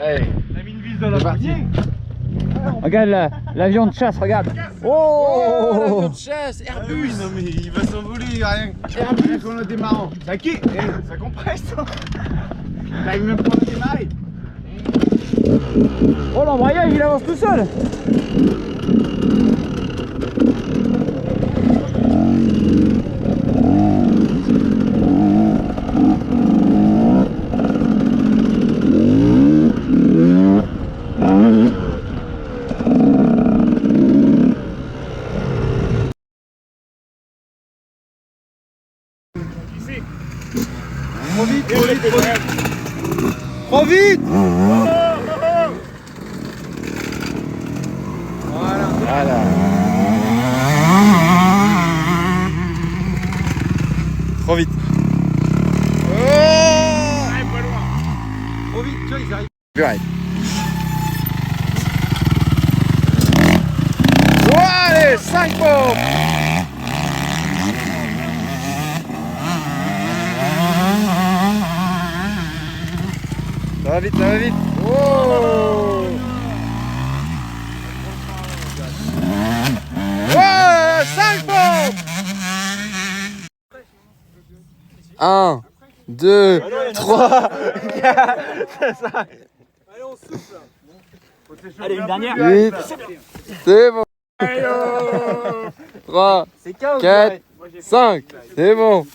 Hey. T'as mis une vis dans la poignée. Regarde l'avion de chasse, regarde. Oh, L'avion de chasse, Airbus. Non mais il va s'envoler, rien. Airbus qu'on a démarrant. Ça qui ça compresse. T'arrives même pas à démarrer. Oh, l'embrayage il avance tout seul. Trop vite, trop vite, trop vite. Trop vite. Voilà. Voilà. Trop vite. Oh, Ouais, pas loin. Trop vite, tu vois, ils arrivent. right. Oh, allez, 5 pompes. Ça va vite, ça va vite. Oh. Ouais, 5 pompes. 1, 2, 3, 4, 5. Allez, on souffle. Allez, une dernière. 8, c'est bon. 3, 4, 5, c'est bon.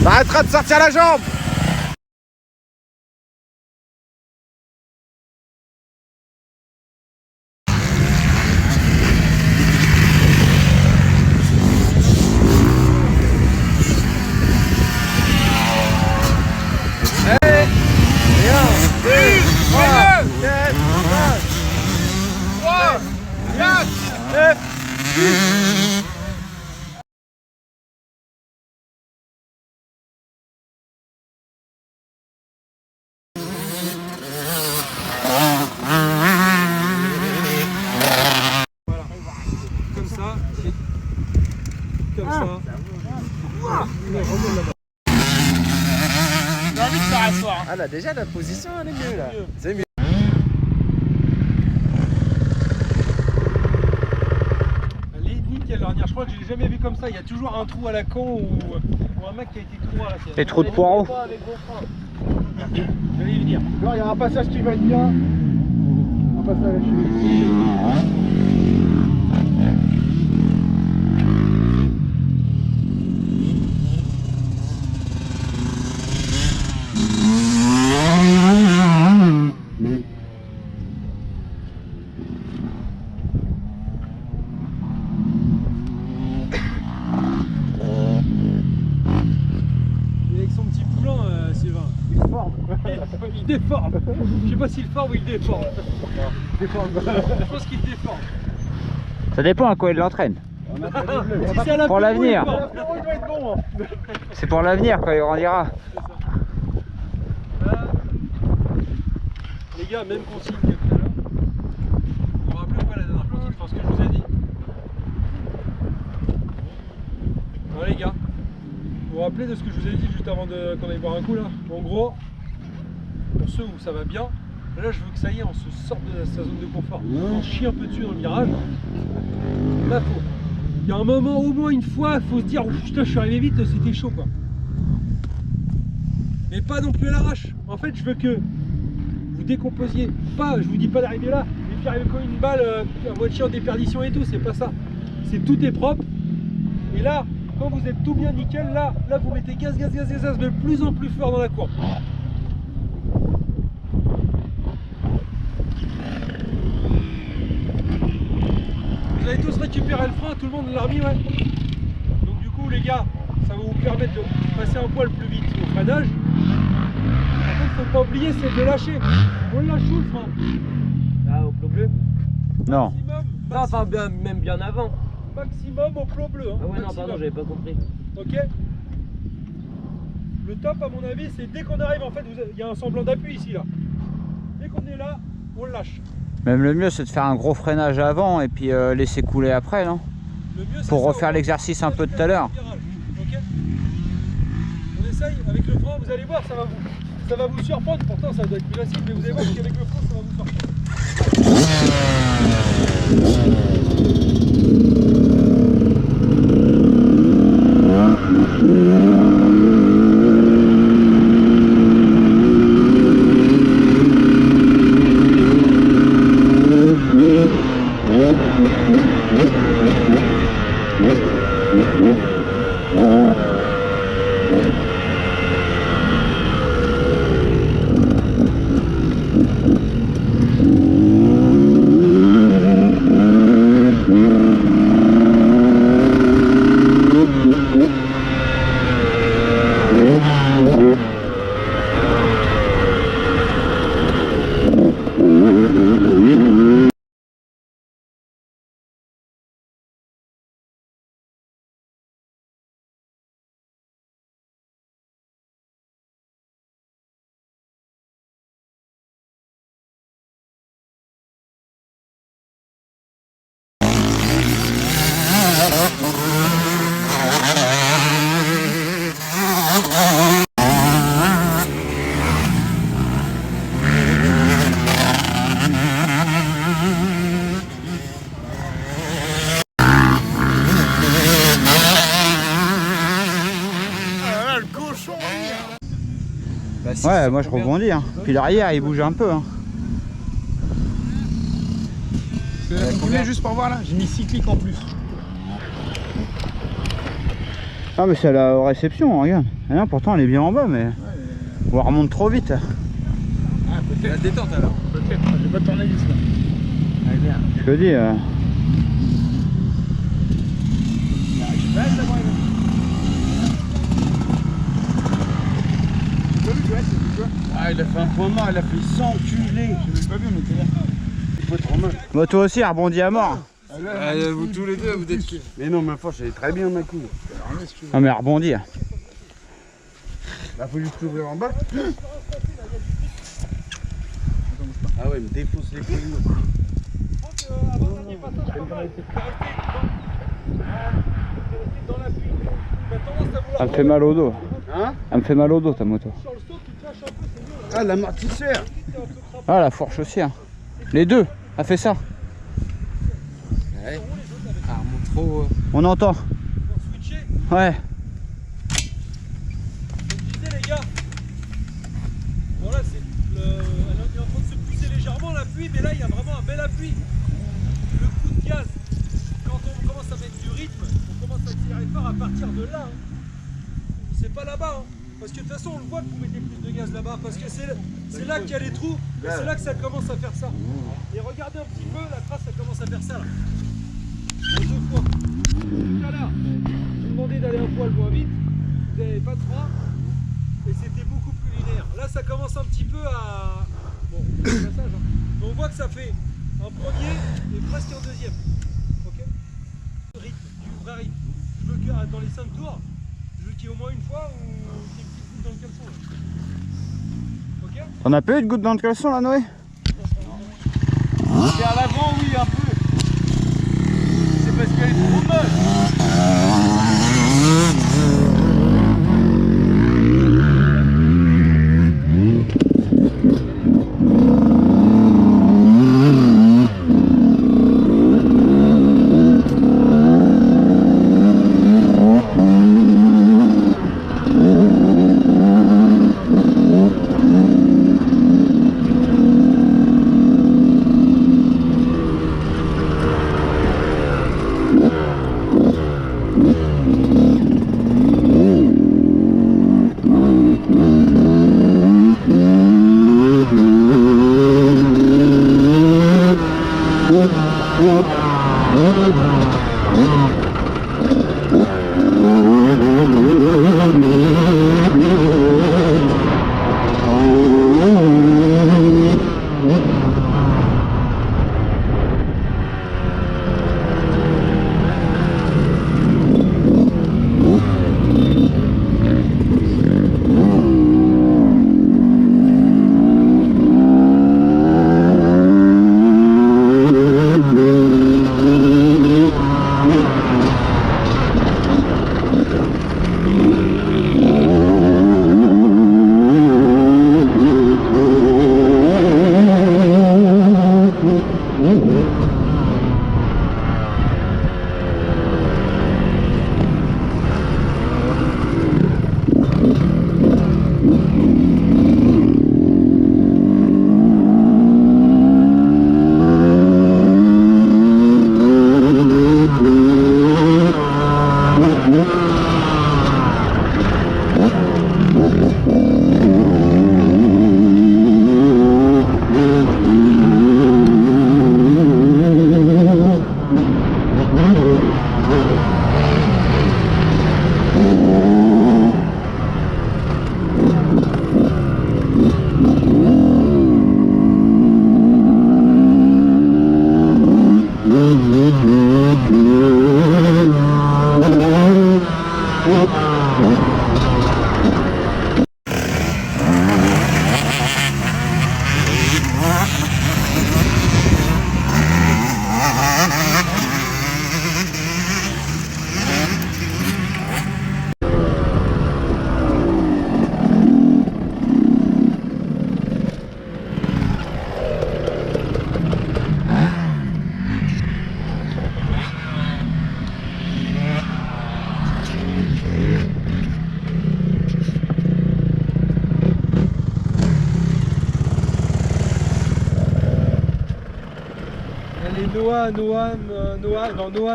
Ça arrêtera de sortir la jambe. Allez, 1, 2, 3, 4, 5, 3, 4, 9, 10. Comme ça. Comme ça. J'ai envie de faire asseoir. Ah là, déjà la position elle est mieux là. C'est mieux. Elle est nickel l'ornière. Je crois que je l'ai jamais vu comme ça. Il y a toujours un trou à la con ou un mec qui a été tout droit là. Les trous de poireaux. J'allais y venir. Il y aura un passage qui va être bien. Un passage à avec son petit poulain, Sylvain. Il forme. Il déforme. Je sais pas s'il forme ou il déforme. Je pense qu'il déforme. Ça dépend à quoi il l'entraîne. Si c'est à la Pour l'avenir. l'apéro, il doit être bon. Hein. C'est pour l'avenir quand il grandira. Les gars, même consigne que tout à l'heure. Vous vous rappelez ou pas la dernière consigne, enfin ce que je vous ai dit? Non les gars, vous vous rappelez de ce que je vous ai dit juste avant qu'on aille boire un coup là? En gros, pour ceux où ça va bien, là je veux que ça y est, on se sorte de sa zone de confort. On chie un peu dessus dans le virage. Là faut. Il y a un moment, au moins une fois, il faut se dire oh, putain je suis arrivé vite, c'était chaud quoi. Mais pas non plus à l'arrache. En fait je veux que vous décomposiez. Pas, je vous dis pas d'arriver là, et puis arriver comme une balle à moitié en déperdition et tout, c'est pas ça. C'est tout est propre. Et là, quand vous êtes tout bien nickel, là vous mettez gaz de plus en plus fort dans la courbe. Vous allez tous récupérer le frein, tout le monde l'a remis, ouais. Donc du coup les gars, ça va vous permettre de passer un poil plus vite au freinage. Par contre, faut pas oublier, c'est de lâcher. On lâche où le frein? Là, au plomb bleu? Non. Non, enfin, même bien avant. Maximum au plomb bleu. Hein, Ah ouais, non, maximum. pardon, j'avais pas compris. Ok. Le top, à mon avis, c'est dès qu'on arrive, en fait, il y a un semblant d'appui ici, là. Dès qu'on est là, on le lâche. Même le mieux c'est de faire un gros freinage avant et puis laisser couler après, non? Le mieux, c'est Pour ça, refaire on l'exercice un peu de tout à l'heure. Ok. On essaye avec le frein, vous allez voir, ça va vous surprendre. Pourtant, ça doit être plus facile, mais vous allez voir qu'avec le frein, ça va vous surprendre. Ouais, moi je rebondis. Hein. Puis l'arrière il bouge un peu. Hein. Combien juste pour voir là? J'ai mis cyclique en plus. Ah mais c'est à la réception, regarde. Ah non, pourtant elle est bien en bas mais... On remonte trop vite. Ah peut-être. La détente alors. Peut-être, j'ai pas de tournevis là. Allez bien. Je te dis... Ah il a fait un point mort, il a fait s'enculer. J'ai même pas vu, on était là. Il faut être en main. Bah toi aussi rebondis à mort. Vous tous les deux, vous êtes... Mais non, ma force, elle est très bien ma couille. Non mais rebondir. Là, faut juste ouvrir en bas. Ah ouais, mais défonce les couilles. Elle me fait mal au dos. Hein? Elle me fait mal au dos ta moto. Ah, l'amortisseur. Ah la fourche aussi. Hein. Les deux, elle fait ça. Ouais. Ah, remonte trop. On entend. Ouais. Comme je disais les gars, voilà, elle est en train de se pousser légèrement l'appui, mais là il y a vraiment un bel appui. Le coup de gaz, quand on commence à mettre du rythme, on commence à accélérer fort à partir de là. Hein. C'est pas là-bas, hein. Parce que de toute façon on le voit que vous mettez plus de gaz là-bas, parce que c'est là qu'il y a les trous, et c'est là que ça commence à faire ça. Et regardez un petit peu, la trace ça commence à faire ça là. En 2 fois. Tout à l'heure, j'ai demandé d'aller un poil moins vite, vous n'avez pas de frein, et c'était beaucoup plus linéaire. Là ça commence un petit peu à... Bon, c'est un passage, hein. Mais on voit que ça fait un premier et presque un deuxième. Ok? Le rythme, du vrai rythme. Je veux que dans les 5 tours, je veux qu'il y ait au moins une fois où il y ait une petite goutte dans le caleçon. Là. Ok? T'en as pas eu de goutte dans le caleçon là Noé? Vers l'avant, oui, un peu. C'est parce qu'elle est trop moche.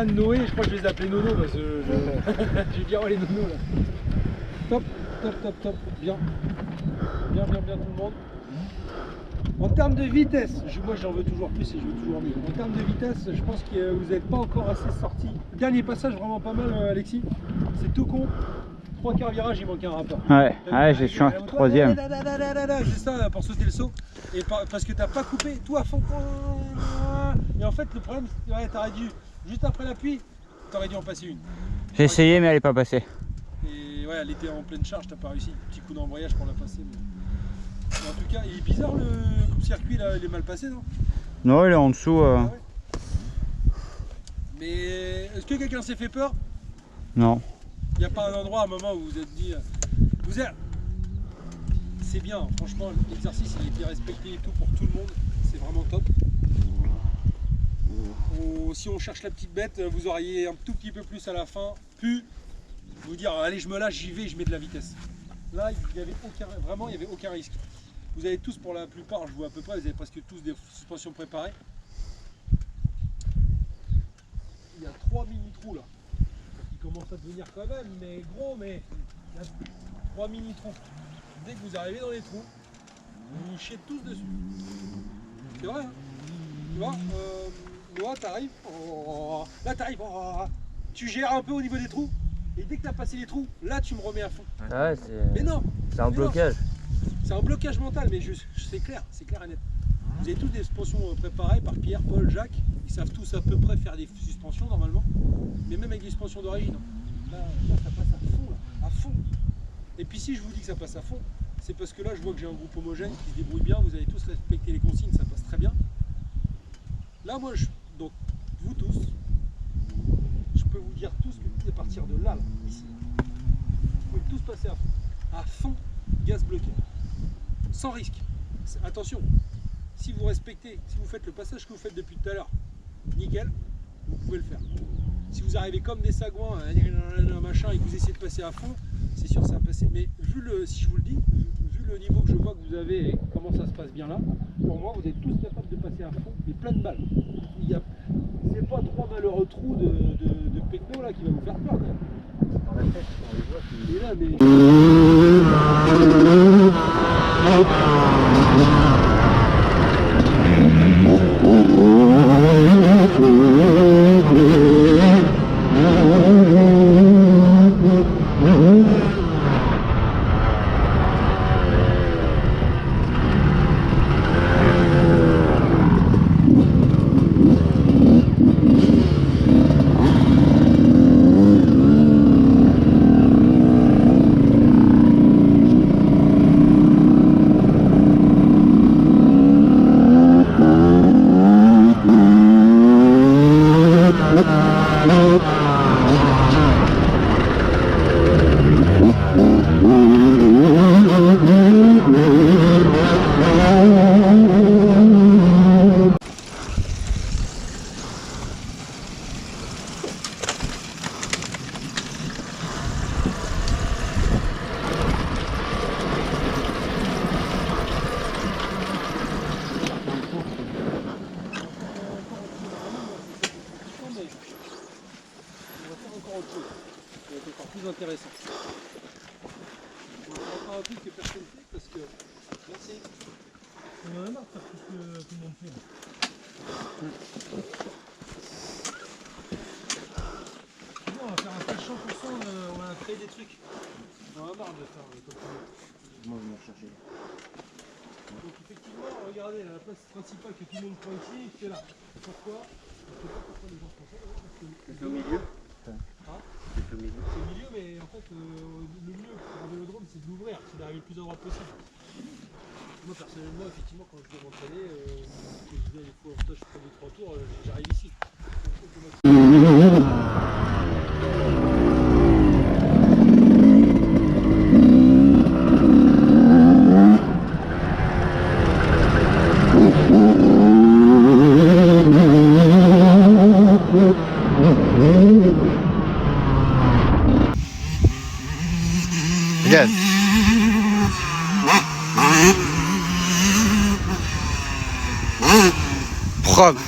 Noé, je crois que je vais les appeler Nono parce que je vais dire oh les Nonos là. Top, bien tout le monde. En termes de vitesse, moi j'en veux toujours plus et je veux toujours mieux. En termes de vitesse, je pense que vous n'êtes pas encore assez sorti. Dernier passage vraiment pas mal Alexis, c'est tout con. 3 quarts virage, il manque un rapport. Ouais, je suis en troisième. C'est ça pour sauter le saut. Et parce que t'as pas coupé tout à fond. Et en fait le problème, ouais, t'aurais dû, juste après l'appui, t'aurais dû en passer une. J'ai essayé mais elle est pas passée. Et ouais, elle était en pleine charge, t'as pas réussi. Petit coup d'embrayage pour la passer. Mais en tout cas, il est bizarre le coupe-circuit là, il est mal passé non? Non, il est en dessous. Ah ouais. Mais est-ce que quelqu'un s'est fait peur? Non. Il n'y a pas un endroit à un moment où vous vous êtes dit c'est bien, franchement l'exercice il a été respecté et tout pour tout le monde, c'est vraiment top. Si on cherche la petite bête, vous auriez un tout petit peu plus à la fin pu vous dire allez je me lâche, j'y vais, je mets de la vitesse. Là il n'y avait aucun risque. Vous avez tous pour la plupart, je vois à peu près, vous avez presque tous des suspensions préparées. Il y a 3 mini trous là. Commence à devenir quand même, mais gros, mais il y a 3 mini trous. Dès que vous arrivez dans les trous, vous chiez tous dessus. C'est vrai, hein. Tu vois, Noah, t'arrives, là t'arrives, tu gères un peu au niveau des trous, et dès que t'as passé les trous, là tu me remets à fond. Ouais, mais non, c'est un blocage. C'est un blocage mental, mais c'est clair et net. Vous avez tous des suspensions préparées par Pierre, Paul, Jacques. Ils savent tous à peu près faire des suspensions normalement. Mais même avec des suspensions d'origine. Là, ça passe à fond, là. À fond. Et puis si je vous dis que ça passe à fond, c'est parce que là, je vois que j'ai un groupe homogène qui se débrouille bien. Vous avez tous respecté les consignes, ça passe très bien. Là, moi, donc, vous tous, je peux vous dire tous que à partir de là, ici, vous pouvez tous passer à fond, gaz bloqué, sans risque. Attention, si vous respectez, si vous faites le passage que vous faites depuis tout à l'heure, nickel, vous pouvez le faire. Si vous arrivez comme des sagouins, machin, et que vous essayez de passer à fond, c'est sûr que ça va passer. Mais vu le, si je vous le dis, vu le niveau que je vois que vous avez et comment ça se passe bien là, pour moi, vous êtes tous capables de passer à fond, mais plein de balles. C'est pas 3 malheureux trous de pecno là qui va vous faire peur. Quand même. Dans la tête, on les voit qui... Et là, mais... Plus intéressant. On va faire un truc que personne ne fait parce que merci. On en a marre de faire tout ce que tout le monde fait. On va faire un tel 100%, on va créer des trucs. On en a marre de faire comme ça. Moi je vais me rechercher. Donc effectivement, regardez, la place principale que tout le monde prend ici, c'est là. Pourquoi? Je ne sais pas pourquoi les gens font ça. C'est au milieu. Hein? C'est au milieu. C'est au milieu, mais en fait, le mieux pour un vélodrome, c'est de l'ouvrir, c'est d'arriver le plus à droite possible. Moi, personnellement, effectivement, quand je vais m'entraîner, que je viens des fois en stage, je fais 2-3 tours, j'arrive ici. Regarde. Propre.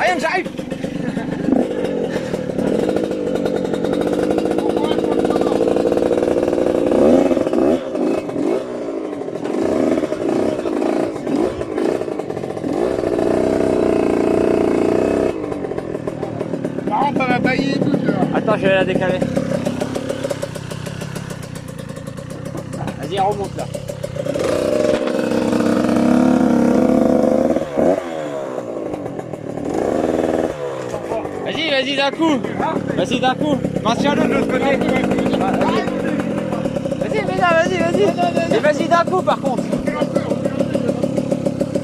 Ryan, j'arrive. Par contre, ça va tailler et tout, tu vois. Attends, je vais la décaler. Vas-y, remonte là. Vas-y, vas-y d'un coup. Vas-y d'un coup. Maintiens-le de l'autre côté. Vas-y, mais là, vas-y. Et vas-y d'un coup par contre.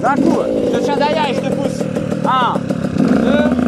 D'un coup. Je te tiens derrière et je te pousse. 1, 2.